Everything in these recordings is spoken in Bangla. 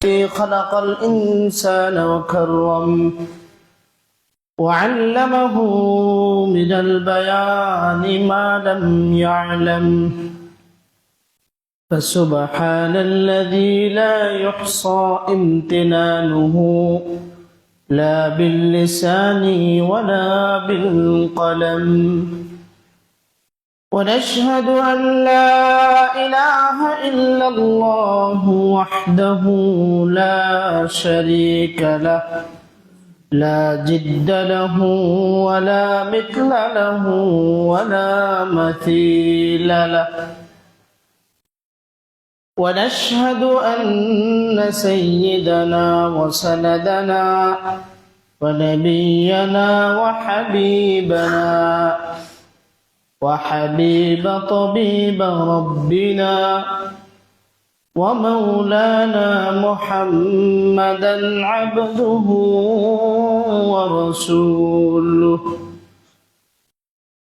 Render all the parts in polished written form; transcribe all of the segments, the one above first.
الذي خلق الإنسان وكرم وعلمه من البيان ما لم يعلم فسبحان الذي لا يحصى امتنانه لا باللسان ولا بالقلم ونشهد أن لا إله إلا الله وحده لا شريك له لا جد له ولا مثل له ولا مثيل له ونشهد أن سيدنا وسندنا ونبينا وحبيب طبيب ربنا ومولانا محمدا عبده ورسوله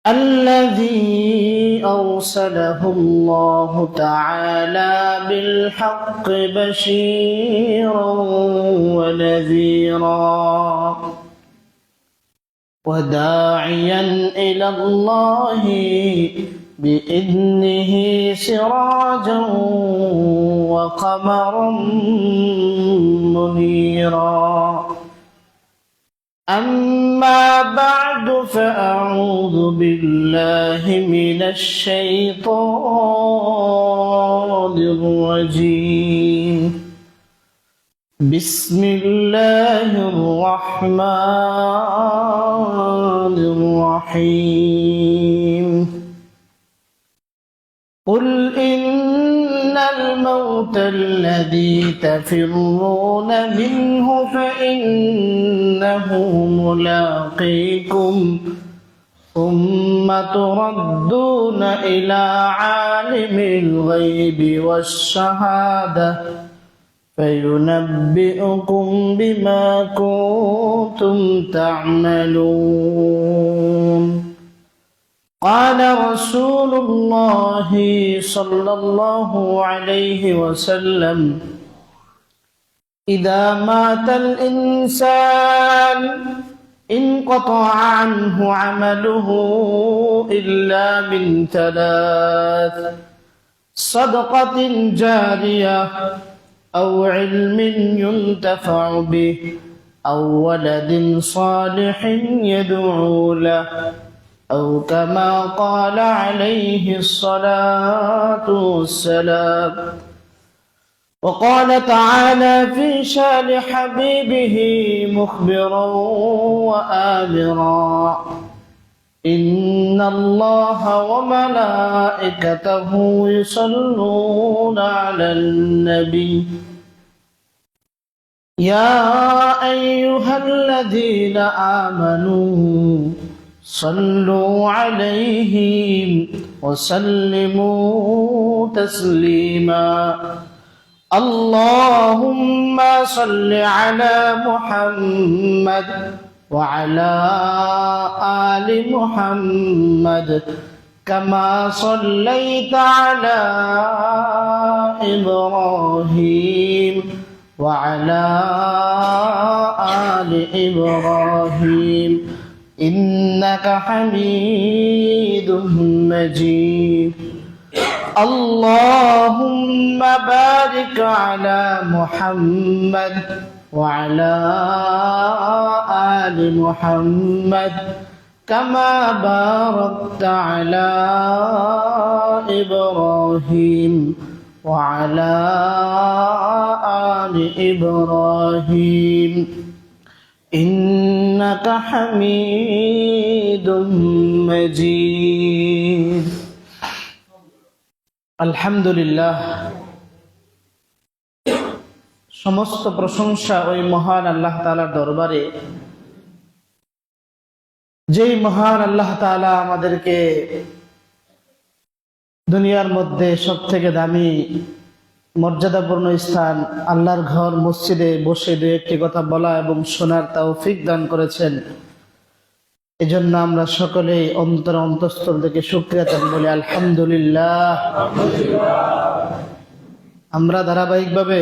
الذي أرسله الله تعالى بالحق بشيرا ونذيرا وداعيا إلى الله بإذنه سراجا وقمرا منيرا أما بعد فأعوذ بالله من الشيطان الرجيم بسم الله الرحمن الرحيم قل إن الموت الذي تفرون منه فإنه ملاقيكم ثم تردون إلى عالم الغيب والشهادة فينبئكم بما كنتم تعملون قال رسول الله صلى الله عليه وسلم إذا مات الإنسان انقطع عنه عمله إلا من ثلاث صدقة جارية أو علم ينتفع به أو ولد صالح يدعو له أو كما قال عليه الصلاة والسلام وقال تعالى في شان حبيبه مخبرا وآمرا إن الله وملائكته يصلون على النبي يا أيها الذين آمنوا صلوا عليه وسلموا تسليما اللهم صل على محمد وعلى آل محمد كما صليت على إبراهيم وعلى آل إبراهيم إنك حميد مجيد اللهم بارك على محمد وعلى آل محمد كما باركت على إبراهيم وعلى آل إبراهيم إنك حميد مجيد الحمد لله সমস্ত প্রশংসা ওই মহান আল্লাহ তাআলার দরবারে যেই মহান আল্লাহ তাআলা আমাদেরকে দুনিয়ার মধ্যে সবথেকে দামি মর্যাদাপূর্ণ স্থান আল্লাহর ঘর মসজিদে বসে দুই একটি কথা বলা এবং শোনার তৌফিক দান করেছেন। এজন্য আমরা সকলেই অন্তঃস্থল থেকে শুকরিয়া জানাই, বলি আলহামদুলিল্লাহ। আমরা ধারাবাহিকভাবে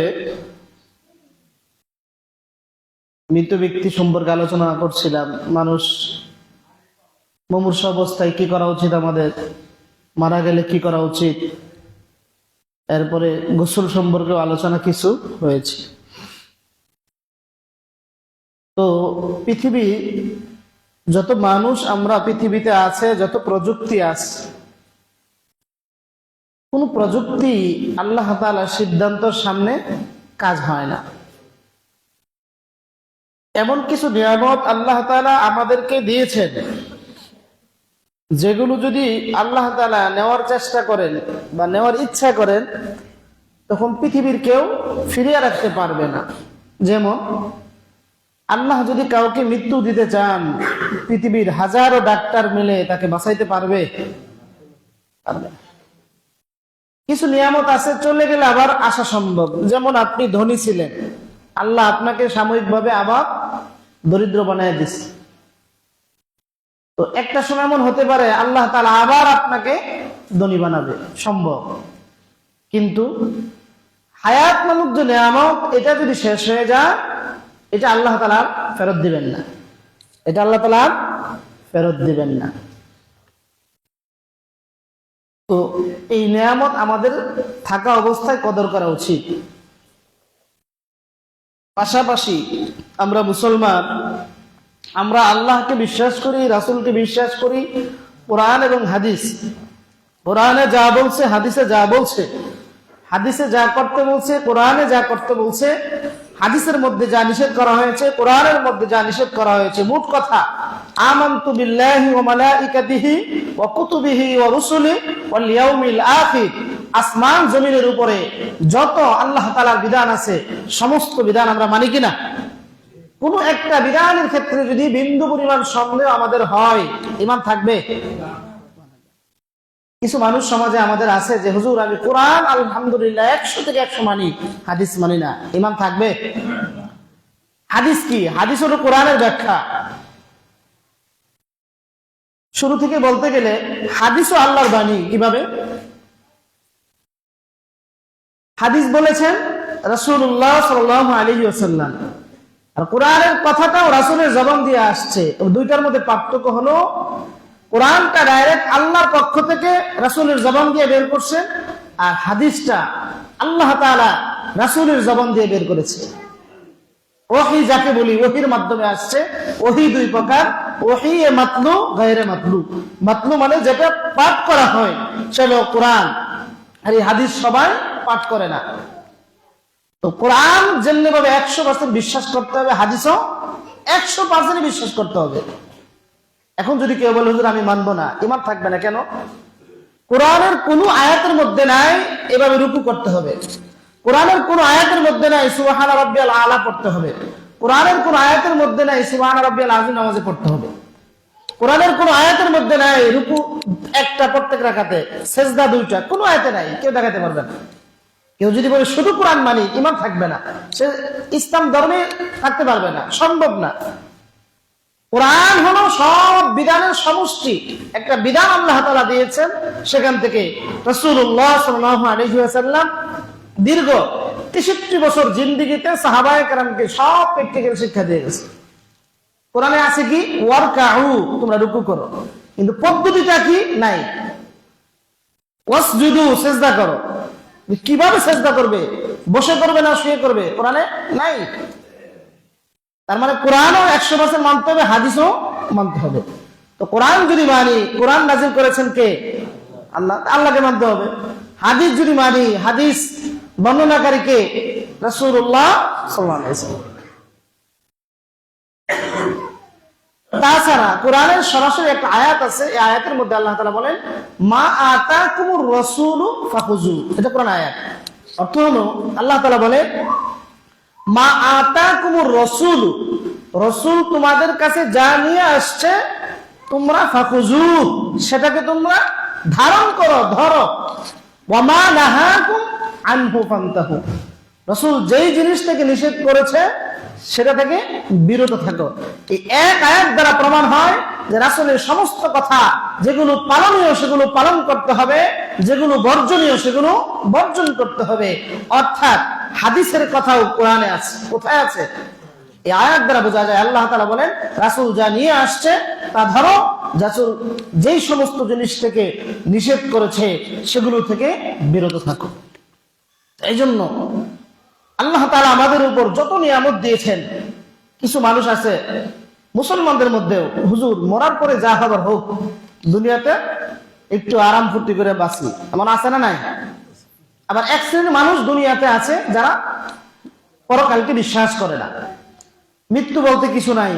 মৃত ব্যক্তি সম্পর্কে আলোচনা করছিলাম। মানুষ মুমূর্ষু অবস্থায় কি করা উচিত, আমাদের মারা গেলে কি করা উচিত, এরপরে গোসল সম্পর্কে আলোচনা কিছু হয়েছে। তো পৃথিবী, যত মানুষ আমরা পৃথিবীতে আছে, যত প্রযুক্তি আছে, কোন প্রযুক্তি আল্লাহ তাআলার সিদ্ধান্তর সামনে কাজ হয় না। এমন কিছু নিয়ামত আল্লাহ তাআলা আমাদেরকে দিয়েছেন, যেগুলো যদি আল্লাহ তাআলা নেওয়ার চেষ্টা করেন বা নেওয়ার ইচ্ছা করেন, তখন পৃথিবীর কেউ ফিরিয়ে রাখতে পারবে না। যেমন আল্লাহ যদি কাউকে মৃত্যু দিতে চান, পৃথিবীর হাজারো ডাক্তার মিলে তাকে বাঁচাইতে পারবে? পারবে না। কিছু নিয়ামত আছে, চলে গেলে আবার আসা সম্ভব। যেমন আপনি ধনী ছিলেন, আল্লাহ আপনাকে সাময়িকভাবে আবার দরিদ্র বানায় দিচ্ছে। তো একটা সময় এমন হতে পারে আল্লাহ তাআলা আবার আপনাকে ধনী বানাবে, সম্ভব। কিন্তু হায়াত নামক যে নিয়ামত, এটা যদি শেষ হয়ে যায়, এটা আল্লাহ তাআলা ফেরত দিবেন না। এটা আল্লাহ তাআলা ফেরত দিবেন না। তো এই নিয়ামত আমাদের থাকা অবস্থায় কদর করা উচিত। পাশাপাশি আমরা মুসলমান, আমরা আল্লাহকে বিশ্বাস করি, রাসূলকে বিশ্বাস করি, কোরআন এবং হাদিস। কোরআনে যা বলছে, হাদিসে যা বলছে, হাদিসে যা করতে বলছে, কোরআনে যা করতে বলছে, হাদিসের মধ্যে যা নিষেধ করা হয়েছে, কোরআনের মধ্যে যা নিষেধ করা হয়েছে, মোট কথা আমানতু বিল্লাহি ওয়া মালাইকাতিহি ওয়া কুতুবিহি ওয়া রুসুলি ওয়াল ইয়াউমিল আখির। আসমান জমিনের উপরে যত আল্লাহ তাআলার বিধান আছে, সমস্ত বিধান আমরা মানি কিনা? কোন একটা বিধানের ক্ষেত্রে যদি বিন্দু পরিমাণ সন্দেহ আমাদের হয়, ঈমান থাকবে? কিছু মানুষ সমাজে আমাদের আছে যে, হুজুর আমি কোরআন আলহামদুলিল্লাহ 100 থেকে 100 মানি, হাদিস মানি না। ঈমান থাকবে? হাদিস কি? হাদিস হলো কোরআনের ব্যাখ্যা। শুরু থেকে বলতে গেলে হাদিসও আল্লাহর বাণী। কিভাবে? হাদিস বলেছেন রাসূলুল্লাহ সাল্লাল্লাহু আলাইহি ওয়াসাল্লাম, আর কোরআনের কথাটাও রাসূলের জবান দিয়ে আসছে। দুইটার মধ্যে পার্থক্য হলো, কোরআনটা ডাইরেক্ট আল্লাহর পক্ষ থেকে রাসূলের জবান দিয়ে বের করছেন, আর হাদিসটা আল্লাহ তাআলা রাসূলের জবান দিয়ে বের করেছে। ওহী যাকে বলি, ওহীর মাধ্যমে আসছে। ওহী দুই প্রকার, ওহী এ মাতলু, গায়রে মাতলু। মাতলু মানে যেটা পাঠ করা হয়, সেটা কোরআন, আর এই হাদিস সবাই পাঠ করে না। তো কোরআন যেমনিভাবে 100% বিশ্বাস করতে হবে, হাদিসও 100% বিশ্বাস করতে হবে। এখন যদি কেউ বলে হুজুর আমি মানবো না, ঈমান থাকবে না কেন? কোরআনের কোন আয়াতের মধ্যে নাই এভাবে রুকু করতে হবে। কোরআনের কোন আয়াতের মধ্যে নাই সুবহান রাব্বিয়াল আলা পড়তে হবে। কোরআনের কোন আয়াতের মধ্যে নাই সুবহান রাব্বিয়াল আযীম নামাজে পড়তে হবে। কোরআনের কোন আয়াতের মধ্যে নাই রুকু একটা প্রত্যেক রাকাতে, সেজদা দুইটা, কোন আয়াতে নাই। কেউ দেখাতে পারবে না। কেউ যদি বলে শুধু কোরআন মানি, ঈমান থাকবে না, সে ইসলাম ধর্মে থাকতে পারবে না, সম্ভব না। কোরআন হলো সব বিধানের সমষ্টি। একটা বিধান আল্লাহ তাআলা দিয়েছেন, সেখান থেকে রাসূলুল্লাহ সাল্লাল্লাহু আলাইহি ওয়াসাল্লাম দীর্ঘ 63 বছর জিন্দেগিতে সাহাবায়ে কেরামকে সব প্র্যাকটিক্যাল শিক্ষা দিয়ে গেছে। কোরআনে আছে কি? ওয়ারকাউ, তোমরা রুকু করো, কিন্তু পদ্ধতিটা কি? নাই। ওয়াসজুদু, সিজদা করো। কিভাবে সিজদা করবে? বসে করবে না শুয়ে করবে? কোরআনে নাই। তার মানে কোরআনও 100% মানতে হবে, হাদিসও মানতে হবে। তো কোরআন যদি মানি, কোরআন নাযিল করেছেন কে? আল্লাহ, আল্লাহকে মানতে হবে। হাদিস যদি মানি, হাদিস বর্ণনাকারী কে? রাসূলুল্লাহ সাল্লাল্লাহু আলাইহি ওয়াসাল্লাম। তাছাড়া কোরআনের সরাসরি একটা আয়াত আছে, এই আয়াতের মধ্যে আল্লাহ তাআলা বলেন মা আতাকুমুর রাসূলু ফাখুযু। এটা কোরআন আয়াত। অর্থ হলো আল্লাহ তাআলা বলেন মা আতাকুমুর রাসূল, রাসূল তোমাদের কাছে যা নিয়ে আসছে তোমরা ফাখুযু, সেটাকে তোমরা ধারণ করো, ধরো। ওয়া মা নাহাকুম আনহু ফান্তাহু, রাসূল যেই জিনিস থেকে নিষেধ করেছে সেটা থেকে বিরত থাকো। এই এক আয়াত দ্বারা প্রমাণ হয় যে রাসূলের সমস্ত কথা যেগুলো পালনীয় সেগুলো পালন করতে হবে, যেগুলো বর্জনীয় সেগুলো বর্জন করতে হবে। অর্থাৎ হাদিসের কথাও কোরআনে আছে। কোথায় আছে? এই আয়াত দ্বারা বোঝা যায় আল্লাহ তাআলা বলেন রাসূল যা নিয়ে আসছে তা ধরো, রাসূল যেই সমস্ত জিনিস থেকে নিষেধ করেছে সেগুলো থেকে বিরত থাকো। এই জন্য আল্লাহ তাআলা আমাদের উপর যত নিয়ামত দিয়েছেন, কিছু মানুষ আছে মুসলমানদের মধ্যেও, হুজুর মরার পরে যা হবার হোক, দুনিয়াতে একটু আরাম ফুর্তি করে বাঁচি, এমন আছে না নাই? আবার এক শ্রেণীর মানুষ দুনিয়াতে আছে যারা পরকালকে বিশ্বাস করে না, মৃত্যু বলতে কিছু নাই,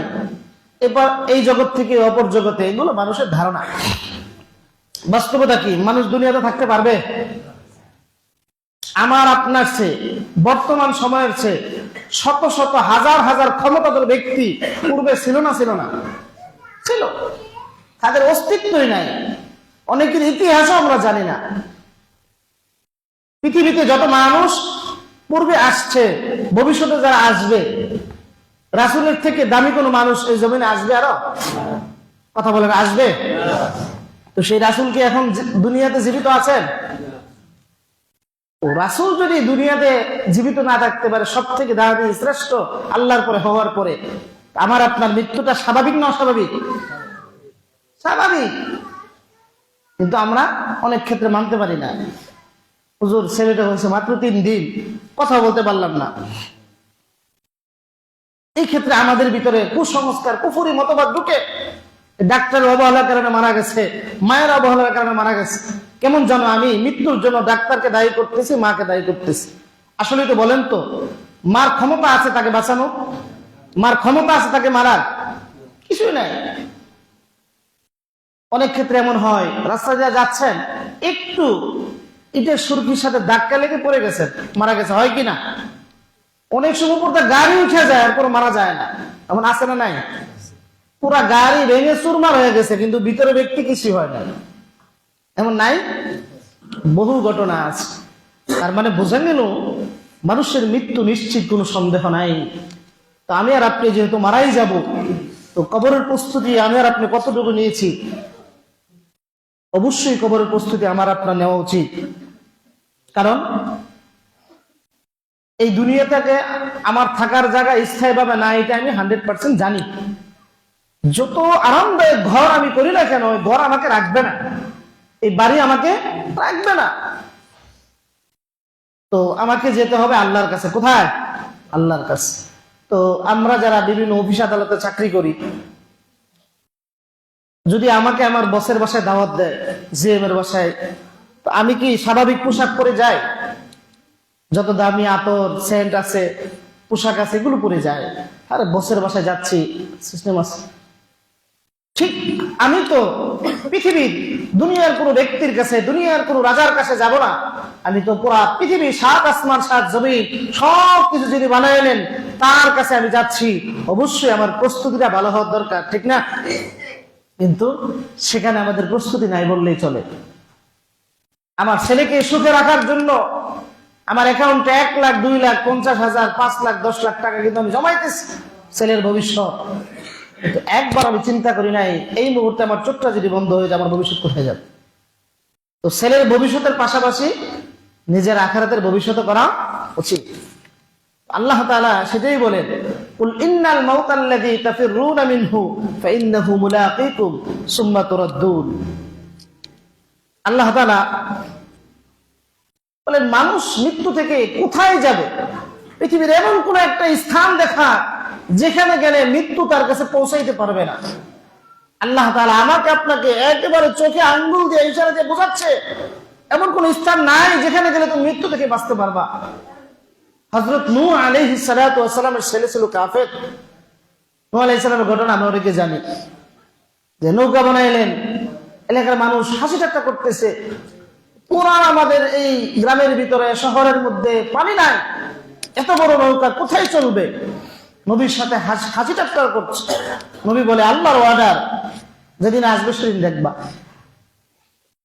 এবার এই জগৎ থেকে অপর জগতে, এগুলো মানুষের ধারণা। বাস্তবতা কি? মানুষ দুনিয়াতে থাকতে পারবে? আমার আপনার চেয়ে, বর্তমান সময়ের চেয়ে শত শত হাজার হাজার ক্ষমতাধর ব্যক্তি পূর্বে ছিল না? ছিল না? ছিল। তাদের অস্তিত্বই নাই, অনেকের ইতিহাসও আমরা জানি না। পৃথিবীতে যত মানুষ পূর্বে আসছে, ভবিষ্যতে যারা আসবে, রাসূলের থেকে দামি কোন মানুষ এই জমিনে আসবে? আরো কথা বলেন, আসবে? তো সেই রাসূল কি এখন দুনিয়াতে জীবিত আছেন? ও রাসূল যদি দুনিয়াতে জীবিত না থাকতে পারে, সব থেকে দামি শ্রেষ্ঠ আল্লাহর পরে হওয়ার পরে, আমার আপনার মৃত্যুটা স্বাভাবিক না অস্বাভাবিক? স্বাভাবিক। কিন্তু আমরা অনেক ক্ষেত্রে মানতে পারি না। হুজুর ছেলেটা হয়েছে মাত্র 3 দিন, কথা বলতে পারলাম না। এই ক্ষেত্রে আমাদের ভিতরে কুসংস্কার, কুফরি মতবাদ ঢুকে, ডাক্তারের অবহেলার কারণে মারা গেছে, মায়ের অবহেলার কারণে মারা গেছে। কেমন জানো, আমি মৃত্যুর জন্য ডাক্তারকে দায়ী করতেছি, মাকে দায়ী করতেছি। আসলে তো বলেন তো, মার ক্ষমতা আছে তাকে বাঁচানো? মার ক্ষমতা আছে তাকে মারার? কিছুই নাই। অনেক ক্ষেত্রে এমন হয়, রাস্তায় যা যাচ্ছেন, একটু ইটের সুরকির সাথে ধাক্কা লেগে পড়ে গেছেন, মারা গেছে, হয় কিনা? অনেক সময় উপর গাড়ি উঠে যায়, এরপর মারা যায় না, এমন আছে না নাই? পুরা গাড়ি ভেঙে চুরমার হয়ে গেছে, কিন্তু ভিতরে ব্যক্তি কিছু হয় না, এমন নাই? বহু ঘটনা আছে। তার মানে বোঝা গেল মানুষের মৃত্যু নিশ্চিত, কোনো সন্দেহ নাই। তো আমি আর আপনি যেহেতু মারাই যাব, তো কবরের প্রস্তুতি আমি আর আপনি কতটুকু নিয়েছি? অবশ্যই কবরের প্রস্তুতি আমার আপনার নেওয়া উচিত। কারণ এই দুনিয়াটাকে আমার থাকার জায়গা স্থায়ীভাবে না, এটা আমি 100% জানি। যত আরামদায়ক ঘর আমি করি না কেন, ওই ঘর আমাকে রাখবে না, এই বাড়ি আমাকে রাখবে না। তো আমাকে যেতে হবে আল্লাহর কাছে। কোথায়? আল্লাহর কাছে। তো আমরা যারা বিভিন্ন অফিস আদালতে চাকরি করি, যদি আমাকে আমার বসের বাসায় দাওয়াত দেয়, জিএম এর বাসায়, তো আমি কি স্বাভাবিক পোশাক পরে যাই? যত দামি আতর, সেন্ট আছে, পোশাক আছে, এগুলো পরে যায়। আরে বসের বাসায় যাচ্ছি, সিস্টেম আছে। ঠিক আমি তো পৃথিবীর দুনিয়ার কোনো ব্যক্তির কাছে, দুনিয়ার কোনো রাজার কাছে যাব না। আমি তো পুরা পৃথিবী, 7 আসমান 7 জমিন সবকিছু যিনি বানাইলেন তার কাছে আমি যাচ্ছি। অবশ্যই আমার প্রস্তুতিটা ভালো হওয়ার দরকার, ঠিক না? কিন্তু সেখানে আমাদের প্রস্তুতি নাই বললেই চলে। আমার ছেলেকে সুখে রাখার জন্য আমার অ্যাকাউন্টে 1 লাখ, 2 লাখ, 50,000, 5 লাখ, 10 লাখ টাকা কিন্তু আমি জমাইতেছি ছেলের ভবিষ্যৎ। কিন্তু একবার আমি চিন্তা করি নাই, এই মুহূর্তে আমার চোখটা যদি বন্ধ হয়ে যায়, আমার ভবিষ্যৎ কোথায় যাবে? তো ছেলের ভবিষ্যতের পাশাপাশি নিজের আখিরাতের ভবিষ্যৎ করা উচিত। আল্লাহ তাআলা সেটাই বলেন, কুল ইন্নাল মাউতাল্লাযী তাফিররুনা মিনহু ফাইন্নাহু মুলাকীকুম সুম্মা তুরাদ্দুন। আল্লাহ তাআলা বলেন, মানুষ মৃত্যু থেকে কোথায় যাবে? পৃথিবীর এমন কোন একটা স্থান দেখা যেখানে গেলে মৃত্যু তার কাছে পৌঁছাইতে পারবে না। আল্লাহ তাআলা আমাকে আপনাকে একেবারে চোখে আঙ্গুল দিয়ে ইশারা দিয়ে বোঝাচ্ছে, এমন কোন স্থান নাই যেখানে গেলে তুমি মৃত্যু থেকে বাঁচতে পারবা। হযরত নূহ আলাইহিস সালাতু ওয়াস সালামের ছেলে ছিল কাফের। নূহ আলাইহিস সালামের ঘটনা আমরা অনেকে জানি, যে নৌকা বানাইলেন, এলাকার মানুষ হাসি ঠাট্টা করতেছে, পুরা আমাদের এই গ্রামের ভিতরে, শহরের মধ্যে পানি নাই, এত বড় নৌকা কোথায় চলবে? নবীর সাথে হাসি ঠাট্টা করছে। নবী বলে, আল্লাহর ওয়ার্ডার, যেদিন আসবে সেদিন দেখবা।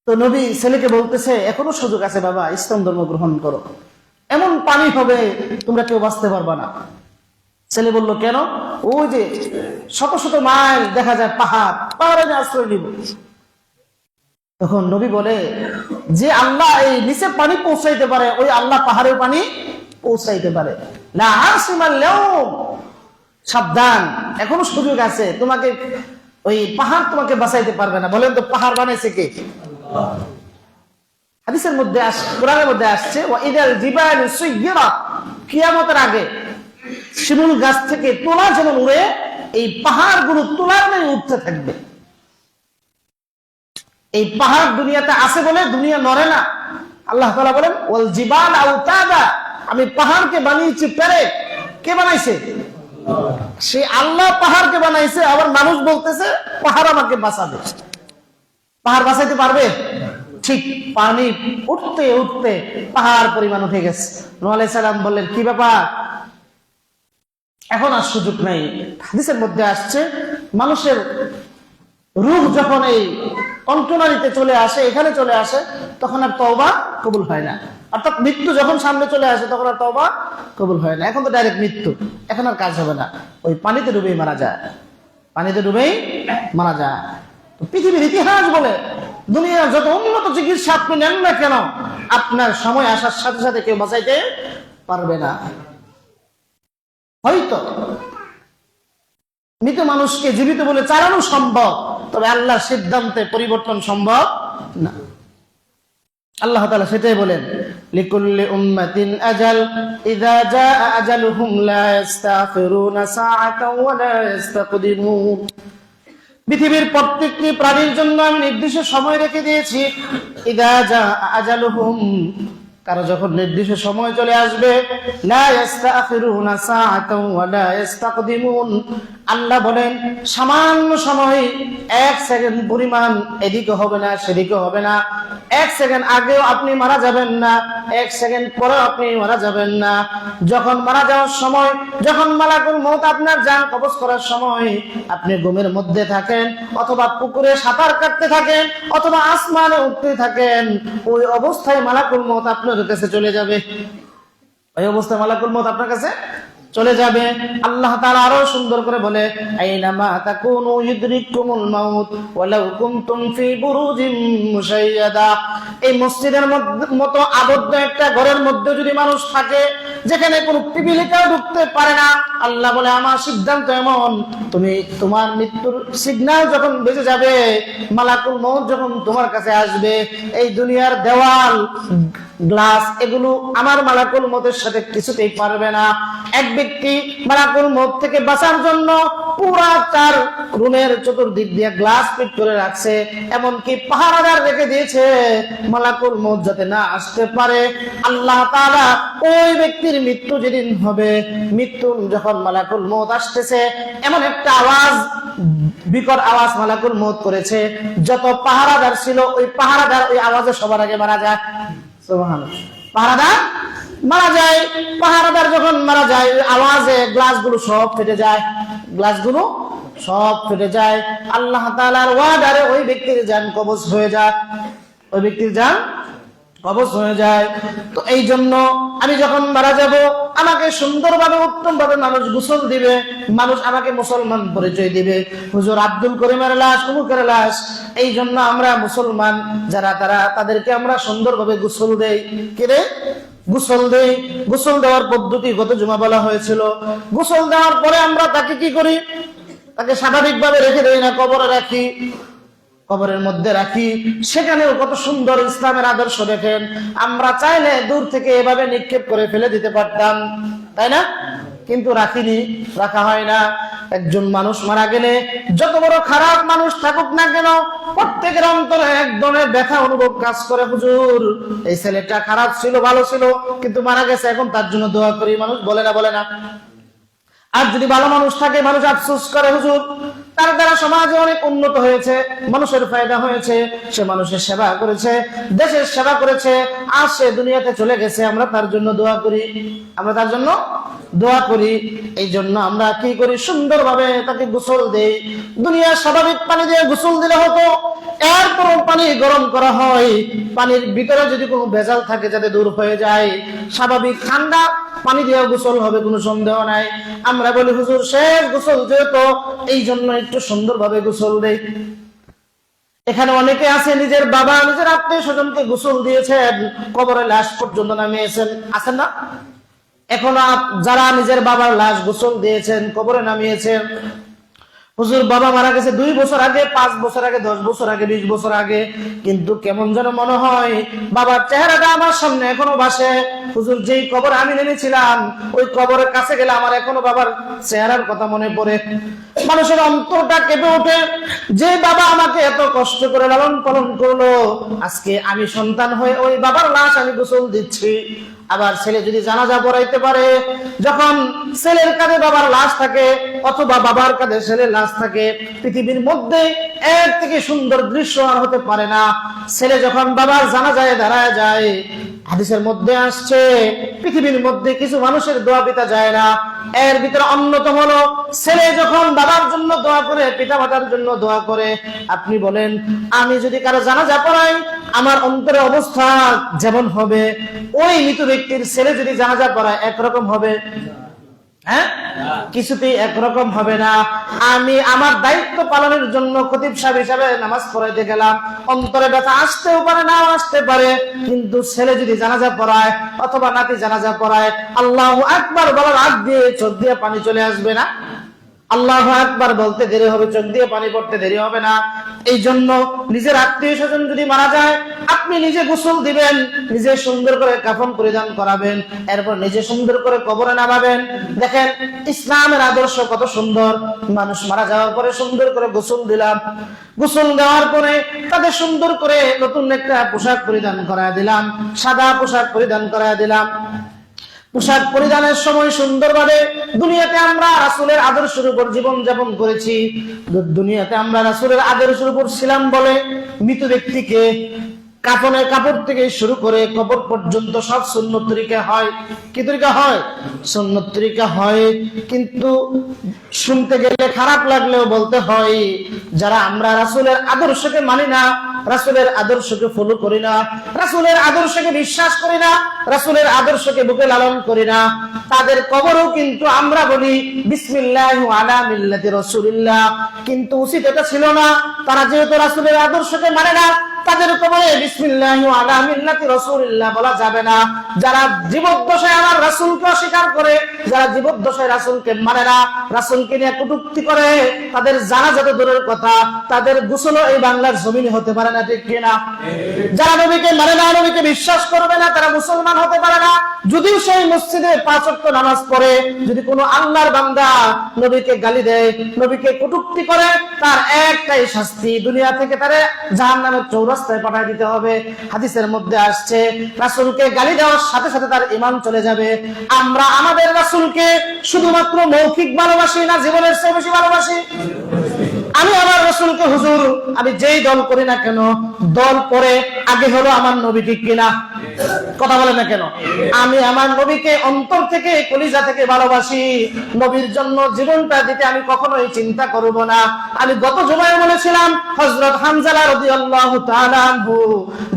তো নবী ছেলেকে বলতেছে, এখনো সুযোগ আছে বাবা, ইসলাম ধর্ম গ্রহণ করো, এমন পানি হবে তোমরা কেউ বাঁচতে পারবা না। ছেলে বলল, কেন? ওই যে শত শত মাইল দেখা যায় পাহাড়, পাহাড়ে আমি আশ্রয় নিব। তখন নবী বলে, যে আল্লাহ এই নিচে পানি পৌঁছাইতে পারে, ওই আল্লাহ পাহাড়ের পানি পৌঁছাইতে পারে। লা আসিমাল ইয়াউম, সাবধান, এখনো সুযোগ আছে, তোমাকে ওই পাহাড় তোমাকে বাঁচাইতে পারবে না। বলেন তো পাহাড় বানাইছে কে? হাদিসের মধ্যে কোরআনের মধ্যে আসছে ওয়াইদাল জিবালু সুয়্যিরাত, কিয়ামতের আগে শিমুল গাছ থেকে তোলা যেমন উড়ে, এই পাহাড়গুলো তোলার নেই উঠতে থাকবে। এই পাহাড় দুনিয়াতে আছে বলে দুনিয়া নড়ে না। আল্লাহ তাআলা বলেন ওয়াল জিবাল আওতাদা, আমি পাহাড়কে বানিয়েছি পেরেক। কে বানাইছে? সে আল্লাহ পাহাড়কে বানাইছে। আবার মানুষ বলতেছে পাহাড় আমাকে বাঁচাবে। পাহাড় বাঁচাইতে পারবে? ঠিক পানি উঠতে উঠতে পাহাড় পরিমাণ উঠে গেছে। নূহ আলাইহিস সালাম বললেন কি ব্যাপার, এখন আর সুযোগ নাই। হাদিসের মধ্যে আসছে মানুষের রূহ যখন এই কণ্ঠনালীতে চলে আসে, এখানে চলে আসে, তখন আর তওবা কবুল হয় না। অর্থাৎ মৃত্যু যখন সামনে চলে আসে তখন আর তওবা কবুল হয় না। এখন তো ডাইরেক্ট মৃত্যু, এখন আর কাজ হবে না, ওই পানিতে ডুবেই মারা যায়, পানিতে ডুবেই মারা যায়। পৃথিবীর ইতিহাস বলে দুনিয়ার যত উন্নত চিকিৎসা আপনি নেন না কেন, আপনার সময় আসার সাথে সাথে কেউ বাঁচাইতে পারবে না। হয়তো মৃত মানুষকে জীবিত বলে চালানো সম্ভব, তবে আল্লাহর সিদ্ধান্তে পরিবর্তন সম্ভব না। আল্লাহ তাআলা সেটাই বলেন লিকুল্লি উম্মাতিন আজাল ইযা জাআ আজালুহুম লা ইস্তাখিরুনা সাআতাও ওয়া লা ইস্তাকদিমুন। পৃথিবীর প্রত্যেকটি প্রাণীর জন্য আমি নির্দিষ্ট সময় রেখে দিয়েছি। ইযা জাআ আজালুহুম, কারো যখন নির্দিষ্ট সময় চলে আসবে, লা ইস্তাখিরুনা সাআতাও ওয়া লা ইস্তাকদিমুন, আল্লাহ বলেন সামান্য সময়, 1 সেকেন্ড পরিমাণ এদিকে হবে না সেদিকে হবে না। 1 সেকেন্ড আগেও আপনি মারা যাবেন না, 1 সেকেন্ড পরেও আপনি মারা যাবেন না। যখন মারা যাওয়ার সময়, যখন মালাকুল মউত আপনার জান কবজ করার সময়, আপনি ঘুমের মধ্যে থাকেন অথবা পুকুরে সাঁতার কাটতে থাকেন অথবা আসমানে উঠতে থাকেন, ওই অবস্থায় মালাকুল মউত আপনার কাছে চলে যাবে। ওই অবস্থায় মালাকুল মউত আপনার কাছে চলে যাবে। আল্লাহ তাআলা আরো সুন্দর করে বলে আইনামা তাকুনু ইউদরিকুমুল মাউত ওয়ালাউ কুনতুম ফি বুরুজিম মুশাইয়াদা। এই মসজিদের মতো আবদ্ধ একটা ঘরের মধ্যে যদি মানুষ থাকে যেখানে কোনো পিপিলিকাও ঢুকতে পারে না, আল্লাহ বলে আমার সিদ্ধান্ত এমন, তুমি তোমার মৃত্যুর সিগন্যাল যখন বেজে যাবে, মালাকুল মউত যখন তোমার কাছে আসবে, এই দুনিয়ার দেওয়াল গ্লাস এগুলো আমার মালাকুল মউতের সাথে কিছুতেই পারবে না। এক ব্যক্তি মালাকুল মউত থেকে বাঁচার জন্য পুরা 4 রুমের চতুর্দিক দিয়ে গ্লাস ফিট করে রাখছে, এমনকি পাহারাদার রেখে দিয়েছে মালাকুল মউত যাতে না আসতে পারে। আল্লাহ তাআলা ওই ব্যক্তির মৃত্যু যেদিন হবে, মৃত্যু যখন মালাকুল মউত আসতেছে, এমন একটা আওয়াজ, বিকট আওয়াজ মালাকুল মউত করেছে, যত পাহারাদার ছিল ওই পাহারাদার ওই আওয়াজে সবার আগে মারা যায়। সুবহানাল্লাহ, পাহারাদার মারা যায়। পাহারাদার যখন মারা যায় ওই আওয়াজে গ্লাসগুলো সব ফেটে যায়, গ্লাসগুলো সব ফেটে যায়। আল্লাহ তাআলার ওয়াদারে ওই ব্যক্তির জান কবজ হয়ে যায়, ওই ব্যক্তির জান কবজ হয়ে যায়। তো এই জন্য আমি যখন মারা যাব, আমাকে সুন্দরভাবে উত্তমভাবে মানুষ গোসল দিবে, মানুষ আমাকে মুসলমান পরিচয় দিবে, হুজুর আব্দুল করিমের লাশ, অমুকের লাশ। এই জন্য আমরা মুসলমান যারা তাদেরকে আমরা সুন্দরভাবে গোসল দেই। কিরে গোসল দেই, গোসল দেওয়ার পদ্ধতি গত জুমা বলা হয়েছিল। গোসল দেওয়ার পরে আমরা তাকে কি করি? তাকে স্বাভাবিকভাবে রেখে দেই না, কবরে রাখি, কবরের মধ্যে রাখি। সেখানেও কত সুন্দর ইসলামের আদর্শ দেখেন। আমরা চাইলে দূর থেকে এভাবে নিক্ষেপ করে ফেলে দিতে পারতাম, তাই না? কিন্তু রাখিনি, রাখা হয় না। একজন মানুষ মারা গেলে যত বড় খারাপ মানুষ থাকুক না কেন, প্রত্যেকের অন্তরে এক ধরনের ব্যথা অনুভব কাজ করে। হুজুর এই ছেলেটা খারাপ ছিল, ভালো ছিল, কিন্তু মারা গেছে, এখন তার জন্য দোয়া করি। মানুষ বলে না? বলে না? আর যদি ভালো মানুষ থাকে, মানুষ আফসোস করে, হুজুর তার দ্বারা সমাজে অনেক উন্নত হয়েছে, মানুষের ফায়দা হয়েছে, সে মানুষের সেবা করেছে, দেশের সেবা করেছে, আর সে দুনিয়াতে চলে গেছে, আমরা তার জন্য দোয়া করি, আমরা তার জন্য দোয়া করি। এই জন্য আমরা কি করি? সুন্দরভাবে তাকে গোসল দেই। দুনিয়ার স্বাভাবিক পানি দিয়ে গোসল দিলে হতো, এরপরও পানি গরম করা হয়, পানির ভিতরে যদি কোনো ভেজাল থাকে যাতে দূর হয়ে যায়। স্বাভাবিক ঠান্ডা পানি দিয়ে গোসল হবে, কোনো সন্দেহ নাই। আমরা বলি হুজুর শেষ গোসল যেহেতু, এই জন্য একটু সুন্দরভাবে গোসল দেই। এখানে অনেকে আছে নিজের বাবা, নিজের আত্মীয় স্বজনকে গোসল দিয়েছেন, কবরে লাশ পর্যন্ত নামিয়েছেন, আছেন না? এখনো যারা নিজের বাবার লাশ গোসল দিয়েছেন, কবরে নামিয়েছেন, হুজুর বাবা মারা গেছে 2 বছর আগে, 5 বছর আগে, 10 বছর আগে, 20 বছর আগে, কিন্তু কেমন যেন মনে হয় বাবার চেহারাটা আমার সামনে এখনো ভাসে। হুজুর যেই কবর আমি নেমেছিলাম ওই কবরের কাছে গেলে আমার এখনো বাবার চেহারার কথা মনে পড়ে। মানুষের অন্তরটা কেঁপে ওঠে, যে বাবা আমাকে এত কষ্ট করে লালন পালন করলো, আজকে আমি সন্তান হয়ে ওই বাবার লাশ আমি গোসল দিচ্ছি। আবার ছেলে যদি জানাজা পড়াইতে পারে, যখন ছেলের কাঁধে বাবার লাশ থাকে অথবা বাবার কাঁধে ছেলের লাশ থাকে, পৃথিবীর মধ্যে এর থেকে সুন্দর দৃশ্য আর হতে পারে না। ছেলে যখন বাবার জানাজায় দাঁড়ায় যায়, হাদিসের মধ্যে আসছে পৃথিবীর মধ্যে কিছু মানুষের দোয়া পিতা যায় না, এর ভিতরে অন্যতম হলো ছেলে যখন বাবার জন্য দোয়া করে, পিতা মাতার জন্য দোয়া করে। আপনি বলেন আমি যদি কারো জানাজা পড়াই, আমার অন্তরের অবস্থা যেমন হবে, ওই মৃত ব্যক্তির ছেলে যদি জানাজা পড়ায় একরকম হবে? হ্যাঁ, কিছুতেই একরকম হবে না। আমি আমার দায়িত্ব পালনের জন্য খতিব সাহেব হিসাবে নামাজ পড়াইতে গেলাম, অন্তরে ব্যথা আসতেও পারে, নাও আসতে পারে, কিন্তু ছেলে যদি জানাজা পড়ায় অথবা নাতি জানাজা পড়ায়, আল্লাহু আকবার বলার আগ দিয়ে চোখ দিয়ে পানি চলে আসবে না? আল্লাহু আকবার বলতে দেরি হবে, চোখ দিয়ে পানি পড়তে দেরি হবে না। এই জন্য নিজের আত্মীয় স্বজন যদি মারা যায়, আপনি নিজে গোসল দিবেন, নিজে সুন্দর করে কাফন পরিধান করাবেন, এরপর নিজে সুন্দর করে কবরে নামাবেন। দেখেন ইসলামের আদর্শ কত সুন্দর। মানুষ মারা যাওয়ার পরে সুন্দর করে গোসল দিলাম, গোসল দেওয়ার পরে তাদের সুন্দর করে নতুন একটা পোশাক পরিধান করায় দিলাম, সাদা পোশাক পরিধান করায় দিলাম। পোশাক পরিধানের সময় সুন্দরভাবে, দুনিয়াতে আমরা রাসূলের আদর্শের উপর জীবন যাপন করেছি, দুনিয়াতে আমরা রাসূলের আদর্শের উপর ছিলাম বলে মৃত ব্যক্তিকে কাফনের কাপড় থেকে শুরু করে কবর পর্যন্ত সব সুন্নত তরিকা হয়। কি তরিকা হয়? সুন্নত তরিকা হয়। কিন্তু শুনতে গেলে খারাপ লাগলেও বলতে হয়, যারা আমরা রাসূলের আদর্শকে মানি না, রাসূলের আদর্শকে ফলো করি না, রাসূলের আদর্শকে বিশ্বাস করি না, রাসূলের আদর্শকে বুকে লালন করি না, তাদের কবরও কিন্তু আমরা বলি বিসমিল্লাহি আলা মিল্লাতি রাসূলিল্লাহ। কিন্তু উচিত এটা ছিল না। তারা যেহেতু রাসূলের আদর্শকে মানে না, তাদের কবরে বিসমিল্লাহি আলা মিল্লাতি রাসূলিল্লাহ বলা যাবে না। যারা জীবদ্দশায় আমার রাসূলকে অস্বীকার করে, যারা জীবদ্দশায় রাসূলকে মানে না, রাসূলকে নিয়ে কটূক্তি করে, তাদের জানাজা তো দূরের কথা, তাদের গোসলও এই বাংলার জমিনে হতে পারে না। ঠিক কিনা? যারা নবীকে মানে না, নবীকে বিশ্বাস করবে না, তারা মুসলমান হতে পারে না। যদিও সেই মসজিদে 5 ওয়াক্ত নামাজ পড়ে, যদি কোনো আল্লাহর বান্দা নবীকে গালি দেয়, নবীকে কটূক্তি করে, তার একটাই শাস্তি, দুনিয়া থেকে তারে জাহান্নামের চৌরাস্তায় পাঠিয়ে দিতে হবে। হাদিসের মধ্যে আসছে রাসূলকে গালি দেওয়ার সাথে সাথে তার ঈমান চলে যাবে। আমরা আমাদের রাসূলকে শুধুমাত্র মৌখিক ভালোবাসি না জীবনের চেয়ে বেশি ভালোবাসি? আমি আমার রাসূলকে হুজুর আমি যেই দল করি না কেন, দল করে আগে হলো আমার নবী। ঠিক কিনা? কথা বলে না কেন? আমি আমার নবীকে অন্তর থেকে, কলিজা থেকে ভালোবাসি। নবীর জন্য জীবনটা দিতে আমি কখনোই চিন্তা করব না। আমি গত জুমায় বলেছিলাম হযরত হামজালা রাদিয়াল্লাহু তাআলা আনহু,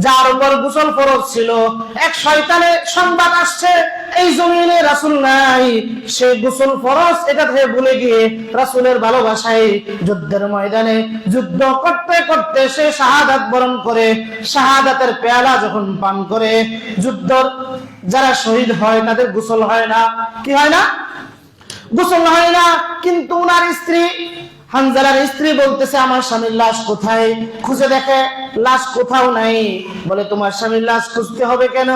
যার উপর গোসল ফরজ ছিল, এক শয়তানের সংবাদ আসছে এই জমিনে রাসূল নাই, সে গোসল ফরজ এটা থেকে ভুলে গিয়ে রাসূলের ভালোবাসায় যুদ্ধের ময়দানে যুদ্ধ করতে করতে সে শাহাদাত বরণ করে। শাহাদাতের পেয়ালা যখন পান করে, যুদ্ধর যারা শহীদ হয় তাদের গোসল হয় না। কি হয় না? গোসল হয় না। কিন্তু ওনার স্ত্রী, হানজালার স্ত্রী বলতেছে আমার স্বামীর লাশ কোথায়? খুঁজে দেখে লাশ কোথাও নাই। বলে তোমার স্বামীর লাশ খুঁজতে হবে কেন?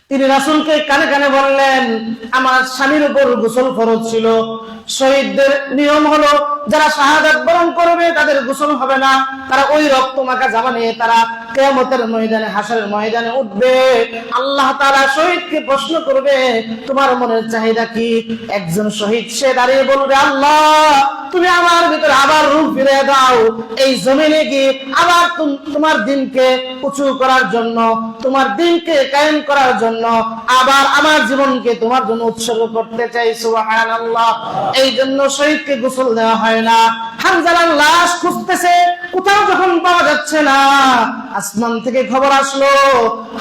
তিনি রাসূলকে কানে কানে বললেন আমার স্বামীর উপর গোসল ফরজ ছিল। শহীদদের নিয়ম হলো যারা শাহাদাত বরণ করবে তাদের গোসল হবে না, তারা ওই রক্ত মাখা জামা নিয়ে তারা কিয়ামতের ময়দানে, হাসরের ময়দানে উঠবে। আল্লাহ তাআলা শহীদকে প্রশ্ন করবে তোমার মনের চাহিদা কি? একজন শহীদ সে দাঁড়িয়ে বলবে আল্লাহ তুমি আমার ভিতরে আবার রূপ ফিরে দাও, এই জমিনে গিয়ে আবার তোমার দিনকে উঁচু করার জন্য, তোমার দিনকে কায়েম করার জন্য আবার আমার জীবনকে তোমার জন্য উৎসর্গ করতে চাই। সুবহানাল্লাহ। এই জন্য শহীদকে গোসল দেওয়া হয় না। হানজালার লাশ খুঁজতেছে, কোথাও যখন পাওয়া যাচ্ছে না, আসমান থেকে খবর আসলো,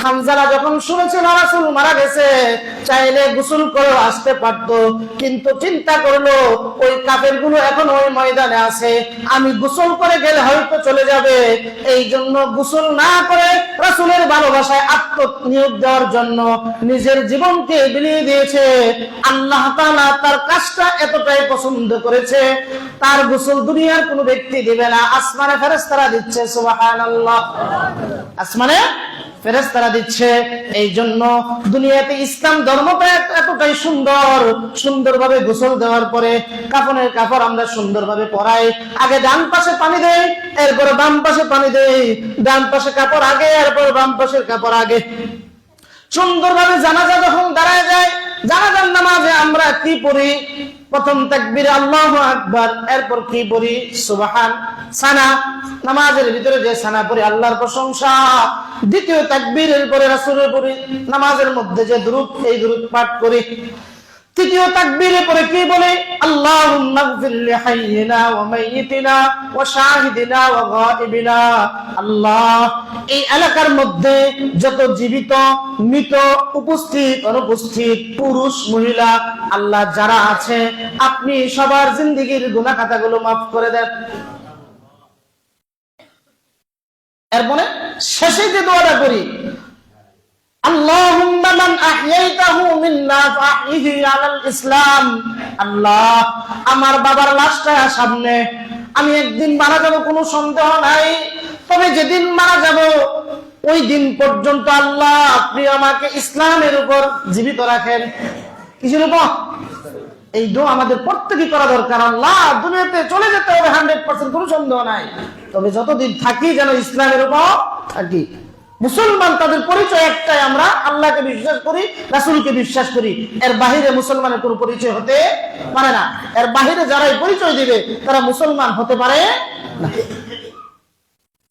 হামজালা যখন শুনেছিল রাসূল মারা গেছে, চাইলে গোসল করে আসতে পারতো, কিন্তু চিন্তা করলো ওই কাফেরগুলো এখন ওই ময়দানে আছে, আমি গোসল করে গেলে হয়তো চলে যাবে, এই জন্য গোসল না করে রাসূলের ভালোবাসায় আত্মনিয়োগ দেওয়ার জন্য নিজের জীবনকে বিলিয়ে দিয়েছে। আল্লাহ তাআলা তার কাজটা এতটাই পছন্দ করেছে, তার গোসল দুনিয়ার কোনো ব্যক্তি দিবে না, আসমানে ফেরেশতারা দিচ্ছে। সুবহানাল্লাহ, আসমানে ফেরেশতারা দিচ্ছে। এই জন্য দুনিয়াতে ইসলাম ধর্মটা এতটাই সুন্দর, সুন্দরভাবে গোসল দেওয়ার পরে কাফনের কাপড় আমরা সুন্দরভাবে পরাই, আগে ডান পাশে পানি দেই, এরপরে বাম পাশে পানি দেই, ডান পাশে কাপড় আগে, এরপর বাম পাশের কাপড় আগে। সুন্দরভাবে জানাজা যখন দাঁড়ায় যায়, জানাজার নামাজে আমরা কি পড়ি? প্রথম তাকবীর আল্লাহু আকবার, এরপর কি পড়ি? সুবহান, সানা, নামাজের ভিতরে যে সানা পড়ি আল্লাহর প্রশংসা। দ্বিতীয় তাকবীরের পরে রাসূলের পড়ি, নামাজের মধ্যে যে দুরূদ, এই দুরূদ পাঠ করি। তৃতীয় তাকবীরে পরে কি বলে? আল্লাহুম্মা গফির লিহাইয়িনা ওয়া মাইয়িতিনা ওয়া শাহিদিনা ওয়া গায়িবিনা। আল্লাহ, এই এলাকার মধ্যে যত জীবিত, মৃত, উপস্থিত, অনুপস্থিত, পুরুষ, মহিলা, আল্লাহ যারা আছে, আপনি সবার জিন্দেগীর গুনাহ খাতাগুলো মাফ করে দেন। এরপরে শেষে যে দোয়াটা করি, আল্লাহুম্মা মান আহইয়াইতাহু মিন্না ফাহইহি আলাল ইসলাম। আল্লাহ, আমার বাবার লাশটা সামনে, আমি একদিন মারা যাব কোনো সন্দেহ নাই, তবে যেদিন মারা যাব ওই দিন পর্যন্ত আল্লাহ আপনি আমাকে ইসলামের উপর জীবিত রাখেন। কিসের উপর? এই দোয়া আমাদের প্রত্যেকই করা দরকার। আল্লাহ, দুনিয়াতে চলে যেতে হবে 100%, কোনো সন্দেহ নাই, তবে যতদিন থাকি যেন ইসলামের উপর থাকি। মুসলমান তাদের পরিচয় একটাই, আমরা আল্লাহকে বিশ্বাস করি, রাসূলকে বিশ্বাস করি, এর বাহিরে মুসলমানের কোনো পরিচয় হতে পারে না। এর বাহিরে যারাই পরিচয় দিবে তারা মুসলমান হতে পারে না।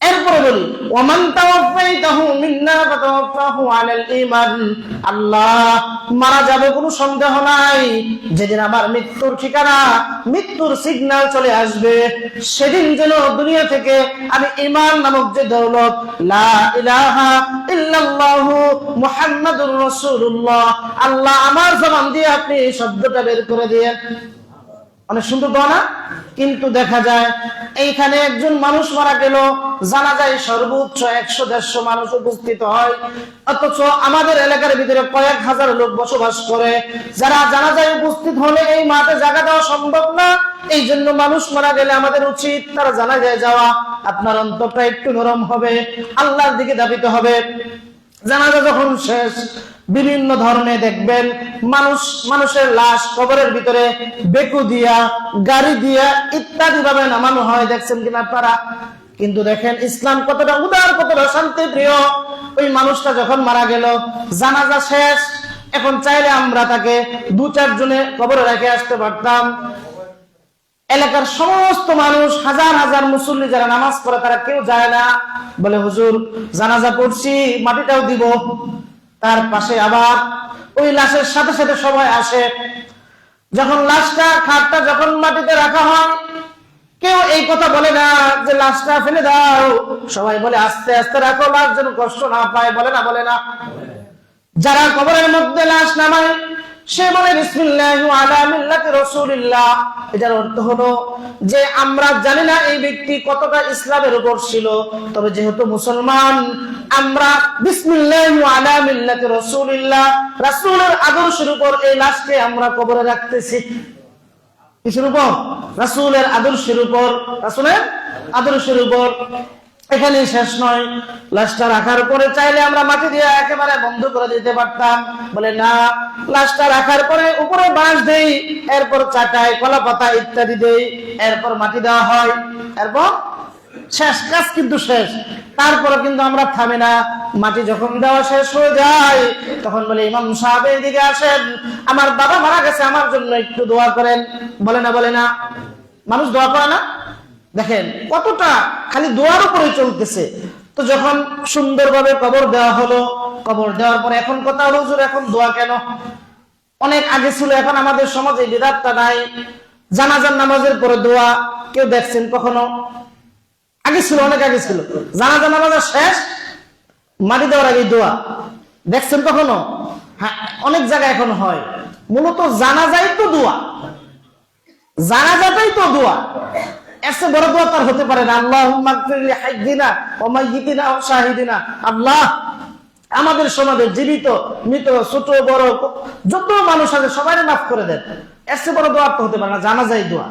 এরপরে বলি, ওয়ামান তাওয়াফাইতাহু মিন্না ফাতাওয়াফাহু আলাল ঈমান। আল্লাহ, মারা যাবে কোনো সন্দেহ নাই, যেদিন আমার মৃত্যুর ঠিকানা, মৃত্যুর সিগন্যাল চলে আসবে, সেদিন যেন দুনিয়া থেকে আমি ঈমান নামক যে দৌলত, লা ইলাহা ইল্লাল্লাহু মুহাম্মাদুর রাসূলুল্লাহ, আল্লাহ আমার জবান দিয়ে আপনি এই শব্দটা বের করে দিয়েন। অনেক সুন্দর দোয়া না? কিন্তু দেখা যায় এইখানে একজন মানুষ মারা গেল, জানাজায় সর্বোচ্চ 100-150 মানুষ উপস্থিত হয়, অথচ আমাদের এলাকার ভিতরে কয়েক হাজার লোক বসবাস করে, যারা জানাজায় উপস্থিত হলে এই মাঠে জায়গা দেওয়া সম্ভব না। এই জন্য মানুষ মারা গেলে আমাদের উচিত তারা জানাজায় যাওয়া। আপনার অন্তরটা একটু নরম হবে, আল্লাহর দিকে ধাবিত হবে। জানাজা যখন শেষ, বিভিন্ন ধরনের দেখবেন মানুষের লাশ কবরের ভিতরে বেকু দিয়া, গাড়ি দিয়া ইত্যাদি ভাবে নামানো হয়, দেখছেন কিনা আপনারা? কিন্তু দেখেন ইসলাম কতটা উদার, কতটা শান্তি প্রিয়। ওই মানুষটা যখন মারা গেল, জানাজা শেষ, এখন চাইলে আমরা তাকে 2-4 জনে কবরে রেখে আসতে পারতাম। এলাকার সমস্ত মানুষ, হাজার হাজার মুসল্লি যারা নামাজ পড়ে, তারা কেউ যায় না, বলে হুজুর জানাজা পড়ছি, মাটিটাও দিব। তার পাশে আবার ওই লাশের সাথে সাথে সবাই আসে। যখন লাশটা, খাটটা যখন মাটিতে রাখা হয়, কেউ এই কথা বলে না যে লাশটা ফেলে দাও, সবাই বলে আস্তে আস্তে রাখো, লাশ যেন কষ্ট না পায়। বলে না? বলে না? যারা কবরের মধ্যে লাশ নামায়, সে বলে বিসমিল্লাহি আলা মিল্লাতি রাসূলিল্লাহ। এটার অর্থ হলো যে আমরা জানি না এই ব্যক্তি কতটা ইসলামের উপর ছিল, তবে যেহেতু মুসলমান, আমরা বিসমিল্লাহি আলা মিল্লাতি রাসূলিল্লাহ, রাসূলের আদর্শের উপর এই লাশকে আমরা কবরে রাখতেছি। কিসের উপর? রাসূলের আদর্শের উপর, রাসূলের আদর্শের উপর। এখানে শেষ নয়, লাশটা রাখার পরে চাইলে আমরা মাটি দিয়ে একেবারে বন্ধ করে দিতে পারতাম। বলে না, লাশটা রাখার পরে উপরে বাঁশ দেই, এরপর চাটাই, কলা পাতা ইত্যাদি দেই, এরপর মাটি দেওয়া হয়, এরপর শেষ, কাজ কিন্তু শেষ। তারপরে কিন্তু আমরা থামি না। মাটি যখন দেওয়া শেষ হয়ে যায়, তখন বলে ইমাম সাহেব এদিকে আসেন, আমার বাবা মারা গেছে, আমার জন্য একটু দোয়া করেন। বলে না? বলে না? মানুষ দোয়া করে না? দেখেন কতটা খালি দোয়ার উপরে চলতেছে। তো যখন সুন্দরভাবে কবর দেওয়া হলো, কবর দেওয়ার পরে এখন কথা হলো, হুজুর এখন দোয়া কেন? অনেক আগে ছিল, এখন আমাদের সমাজে বিধাতটা নাই। জানাজার নামাজের পরে দোয়া কেউ দেখছেন কখনো? আগে ছিল, অনেক আগে ছিল। জানাজা নামাজ শেষ, মাটি দেওয়ার আগে দোয়া দেখছেন কখনো? হ্যাঁ, অনেক জায়গায় এখন হয়। মূলত জানাজাই তো দোয়া, জানাজাটাই তো দোয়া। এর চেয়ে বড় দোয়া তার হতে পারে না। আল্লাহুম্মা গফির লি হাইয়িনা ওয়া মাইয়িতিনা ওয়া শাহিদিনা। আল্লাহ, আমাদের সমাজে জীবিত মৃত ছোট বড় যত মানুষ আছে সবাই মাফ করে দেন। এর চেয়ে বড় দোয়া তো হতে পারে না, জানাজাই দোয়া।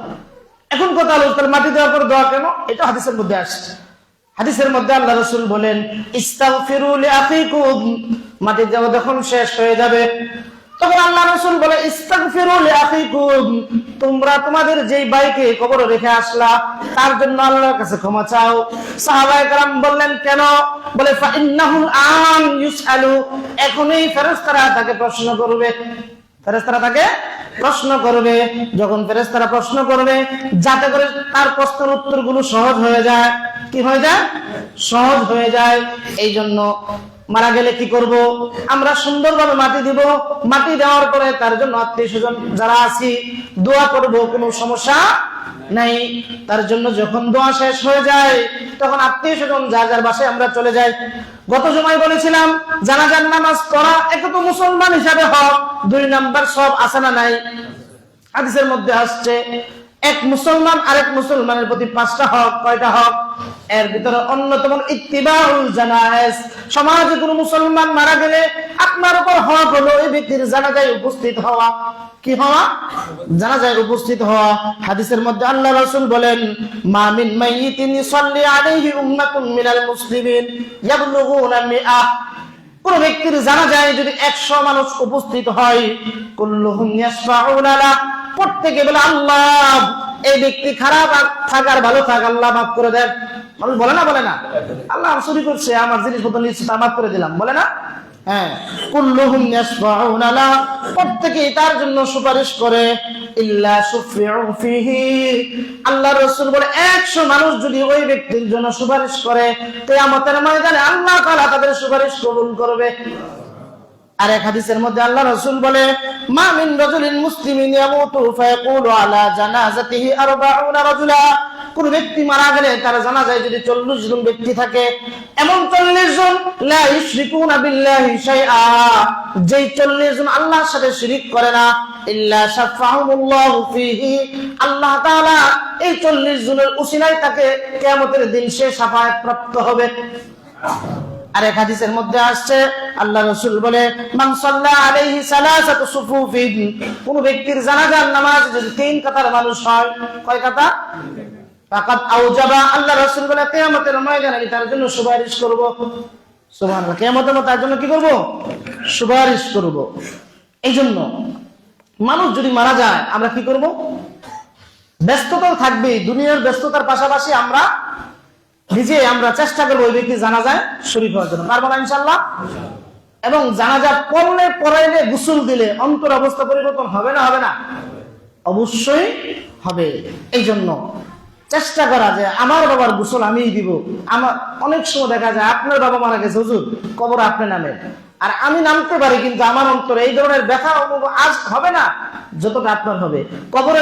এখন কথা হলো, তাহলে মাটি দেওয়ার পর দোয়া কেন? এটা হাদিসের মধ্যে আসছে। হাদিসের মধ্যে আল্লাহ রাসূল বলেন, ইস্তাগফিরু লিআখিকুম, মাটি দেওয়া যখন শেষ হয়ে যাবে তখন আল্লাহ রাসূল বলে, ইস্তাগফিরু লিআখিকুম, তোমরা তোমাদের যেই ভাইকে কবরে রেখে আসলা তার জন্য আল্লাহর কাছে ক্ষমা চাও। সাহাবায়ে কেরাম বললেন, কেন? বলে, ফাইন্নাহুল আন ইউসআলু, এখনই ফেরেশতারা তাকে প্রশ্ন করবে। ফেরেশতারা তাকে প্রশ্ন করবে। যখন ফেরেশতারা প্রশ্ন করবে, যাতে করে তার প্রশ্নের উত্তরগুলো সহজ হয়ে যায়। কি হয়ে যায়? সহজ হয়ে যায়। এই জন্য মারা গেলে কি করব? আমরা সুন্দরভাবে মাটি দিব। মাটি দেওয়ার পরে তার জন্য আত্মীয় স্বজন যারা আছি দোয়া করব, কোনো সমস্যা নাই। তার জন্য যখন দোয়া শেষ হয়ে যায় তখন আত্মীয় স্বজন যার যার বাসায় আমরা চলে যাই। গত জুমায় বলেছিলাম, জানাজার নামাজ পড়া একে তো মুসলমান হিসাবে হক, 2 নাম্বার সব আছে না নাই? হাদিসের মধ্যে আসছে, এক মুসলমান আরেক মুসলমানের প্রতি 5টা হক। কয়টা হক? এর ভিতরে অন্যতম ইত্তিবাউল জানায়েজ। সমাজে কোনো মুসলমান মারা গেলে আপনার উপর হক হলো ওই ব্যক্তির জানাজায় উপস্থিত হওয়া। কি হওয়া? জানাজায় উপস্থিত হওয়া। হাদিসের মধ্যে আল্লাহ রাসূল বলেন, মা মিন মাইয়িতিন ইসাল্লি আলাইহি উম্মাতুন মিনাল মুসলিমিন ইয়াবলুগুনা মিআ, কোন ব্যক্তির জানাজায় যদি 100 মানুষ উপস্থিত হয়, কুল্লুহুম ইয়াশফাউনা লা, প্রত্যেকে বলে, আল্লাহ এই ব্যক্তি খারাপ থাকার ভালো থাক, আল্লাহ মাফ করে দেন। মানুষ বলে না? বলে না? আল্লাহ চুরি করছে, আমার জিনিসপত্র নিচ্ছে, তা মাফ করে দিলাম, বলে না? হ্যাঁ, কুল্লুহুম ইয়াশফাউনা লা, প্রত্যেকে তার জন্য সুপারিশ করে। ইল্লা শুফিউ ফিহি, আল্লাহ রাসূল বলে 100 মানুষ যদি ওই ব্যক্তির জন্য সুপারিশ করে, কিয়ামতের ময়দানে আল্লাহ তাআলা তাদের সুপারিশ কবুল করবে। আর এক হাদিসের মধ্যে আল্লাহ রাসূল বলে, মা মিন রাজুলিন মুসলিমিন ইয়ামুতু ফায়াকুলু আলা জানাজাতিহি 40 রাজুলা, কোন ব্যক্তি মারা গেলে তার জানাজায় যদি 40 জন ব্যক্তি থাকে, এমন 40 জন লা ইশরিকুনা বিল্লাহি শাইআ, যেই 40 জন আল্লাহর সাথে শিরিক করে না, ইল্লা শাফাহুমুল্লাহু ফিহি, আল্লাহ তাআলা এই 40 জনের উসিলায় তাকে কিয়ামতের দিন সে শাফায়াত প্রাপ্ত হবে। আর এক হাদিসের মধ্যে আসছে, আল্লাহ রাসূল বলে, মান সাল্লা আলাইহি সালাসাতু সুফুফিন, কোন ব্যক্তির জানাজার নামাজ যদি 3 কাতার মানুষ হয়, কয় কাতার? ফাকাদ আওজাবা, আল্লাহ রাসূল বলে, কিয়ামতের ময়দানে আমি তার জন্য সুপারিশ করব। সুবহানাল্লাহ, কিয়ামতের ময়দানে তার জন্য কি করব? সুপারিশ করব। এই জন্য মানুষ যদি মারা যায় আমরা কি করব? ব্যস্ততা থাকবে, দুনিয়ার ব্যস্ততার পাশাপাশি আমরা চেষ্টা করবো ওই ব্যক্তি জানাজায় শরীক হওয়ার জন্য। পারবো না ইনশাআল্লাহ? এবং জানাজা পড়াইলে গোসল দিলে অন্তর অবস্থা পরিবর্তন হবে না? হবে না? অবশ্যই হবে। এই জন্য চেষ্টা করা যে আমার বাবার গোসল আমিই দিব। আমার অনেক সময় দেখা যায় আপনার বাবা মারা গেছে, হুজুর কবর আপনি নামেন, আর আমি নামতে পারি কিন্তু আমার অন্তরে এই ধরনের ব্যথা অনুভব আজ হবে না যতটা আপনার হবে। কবরে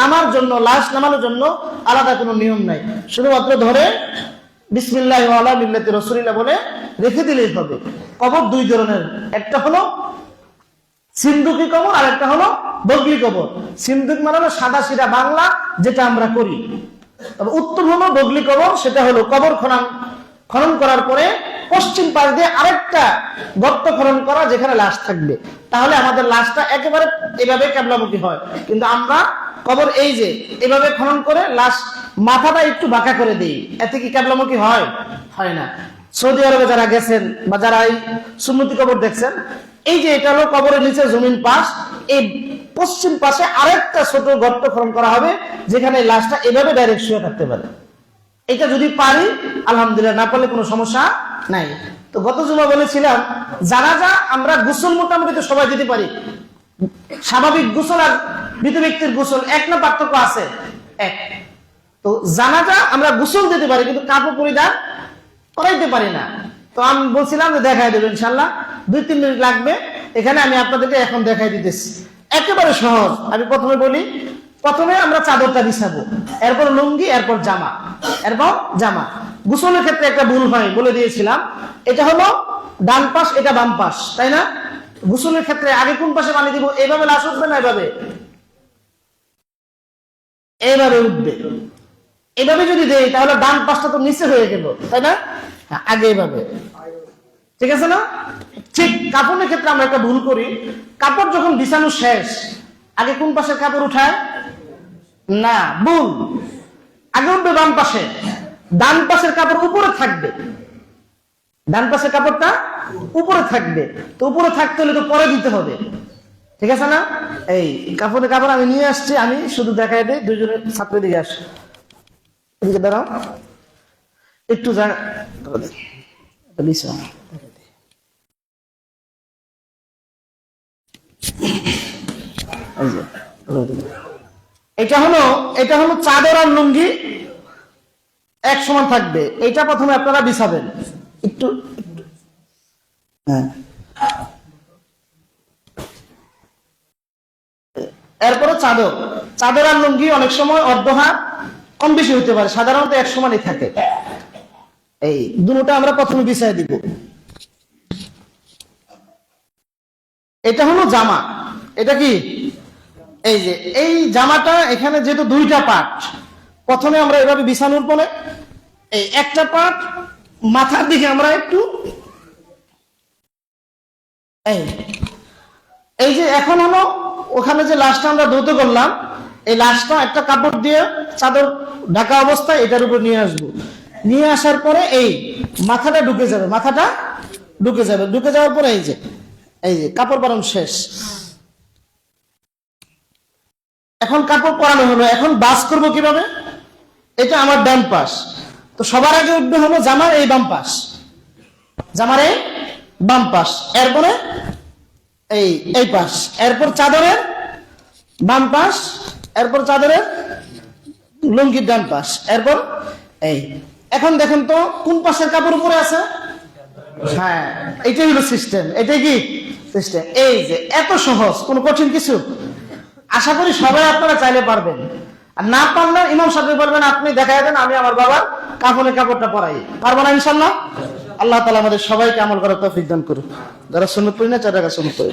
নামার জন্য, লাশ নামানোর জন্য আলাদা কোনো নিয়ম নাই, শুধুমাত্র ধরে বিসমিল্লাহি ওয়া আলা মিল্লাতি রাসূলিল্লাহ বলে রেখে দিলেই হবে। কবর 2 ধরনের, একটা হলো সিন্দুকি কবর আর একটা হলো বগলি কবর। সিন্দুক মানে হলো সাদা সিধা বাংলা যেটা আমরা করি, তবে উত্তম হলো বগলি কবর। সেটা হলো কবর খনন করার পরে পশ্চিম পাশ দিয়ে আরেকটা গর্ত খনন করা যেখানে লাশ থাকবে, তাহলে আমাদের লাশটা একেবারে এভাবে কিবলামুখী হয়। কিন্তু আমরা কবর এই যে এভাবে খনন করে লাশ মাথাটা একটু বাঁকা করে দিই, এতে কি কিবলামুখী হয়? হয় না। সৌদি আরবে যারা গেছেন বা যারা এই সুন্নতি কবর দেখছেন, এই যে এটা হলো কবরের নিচে জমিন পাশ, এই পশ্চিম পাশে আরেকটা ছোট গর্ত খনন করা হবে যেখানে লাশটা এভাবে ডাইরেক্ট শুয়ে থাকতে পারে। এটা যদি পারি আলহামদুলিল্লাহ, না পারলে কোনো সমস্যা নাই। তো গত জুমা বলেছিলাম জানাজা আমরা গোসল মোটামুটি তো সবাই দিতে পারি। স্বাভাবিক গোসল আর মৃত ব্যক্তির গোসল এক না পার্থক্য আছে? এক। তো জানাজা আমরা গোসল দিতে পারি কিন্তু কাপড় পরিধান করাইতে পারি না। তো আমি বলছিলাম যে দেখাই দেবেন ইনশাআল্লাহ, 2-3 মিনিট লাগবে। এখানে আমি আপনাদেরকে এখন দেখাই দিতেছি, একেবারে সহজ। আমি প্রথমে বলি, প্রথমে আমরা চাদরটা বিছাবো, এরপর লুঙ্গি, এরপর জামা, গোসলের ক্ষেত্রে একটা ভুল হয়, বলে দিয়েছিলাম। এটা হলো ডান পাশ, এটা বাম পাশ, তাই না? গোসলের ক্ষেত্রে আগে কোন পাশে পানি দিব? এইভাবে লাশ উঠবে না এভাবে? এইভাবে উঠবে। এভাবে যদি দেই তাহলে ডান পাশটা তো নিচে হয়ে গেল, তাই না? আগে এইভাবে, ঠিক আছে না? ঠিক কাপড়ের ক্ষেত্রে আমরা একটা ভুল করি, কাপড় যখন বিছানো শেষ আগে কোন পাশের কাপড় উঠায় না, ভুল। আগে উঠবে বাম পাশে, ডান পাশের কাপড় উপরে থাকবে, ডান পাশের কাপড়টা উপরে থাকবে। তো উপরে থাকতে হলে তো পরে দিতে হবে, ঠিক আছে না? এই কাপড়ের কাপড় আমি নিয়ে আসছি, আমি শুধু দেখাই দিই। দুইজনের ছাত্রের দিকে আসে, এদিকে দাঁড়াও একটু, এটা হলো চাদর আর লুঙ্গি এক সমান থাকবে। এটা প্রথমে আপনারা বিছাবেন একটু, হ্যাঁ। এরপরে চাদর, চাদর আর লুঙ্গি অনেক সময় অর্ধ হাত কম বেশি হতে পারে, সাধারণত এক সমানই থাকে। এই দুটোটা আমরা প্রথমে বিছাই দিব। এটা হলো জামা, এটা কি? এই যে এই জামাটা, এখানে যেহেতু দুইটা পার্ট, প্রথমে আমরা এভাবে বিছানোর পরে এই একটা পার্ট মাথার দিকে আমরা একটু, এই যে এখন হলো ওখানে যে লাশটা আমরা ধৌত করলাম, এই লাশটা একটা কাপড় দিয়ে চাদর ঢাকা অবস্থায় এটার উপর নিয়ে আসবো। নিয়ে আসার পরে এই মাথাটা ঢুকে যাবে, মাথাটা ঢুকে যাবে। ঢুকে যাওয়ার পরে এই যে কাপড় পরানো শেষ। এখন কাপড় পরানো হলো, এখন বাস করব কিভাবে? এটা আমার ডান পাশ, তো সবার আগে উঠবে হলো জামার এই বাম পাশ, জামার এই বাম পাশ, এরপরে এই পাশ, এরপর চাদরের বাম পাশ, এরপর চাদরের লুঙ্গির ডান পাশ, এরপর এই। এখন দেখেন তো কোন পাশের কাপড় উপরে আছে? হ্যাঁ, এটাই হলো সিস্টেম। এটাই কি সিস্টেম? এই যে এত সহজ, কোনো কঠিন কিছু। আশা করি সবাই আপনারা চাইলে পারবেন, আর না পারলে ইমাম সাহেব বলবেন আপনি দেখাই দেন, আমি আমার বাবার কাফনের কাপড়টা পরাই। পারবো না ইনশাল্লাহ? আল্লাহ তাআলা আমাদের সবাইকে আমল করার তৌফিক দান করুন। যারা সুন্নাত পড়ি না, 4 রাকাত সুন্নাত পড়ি।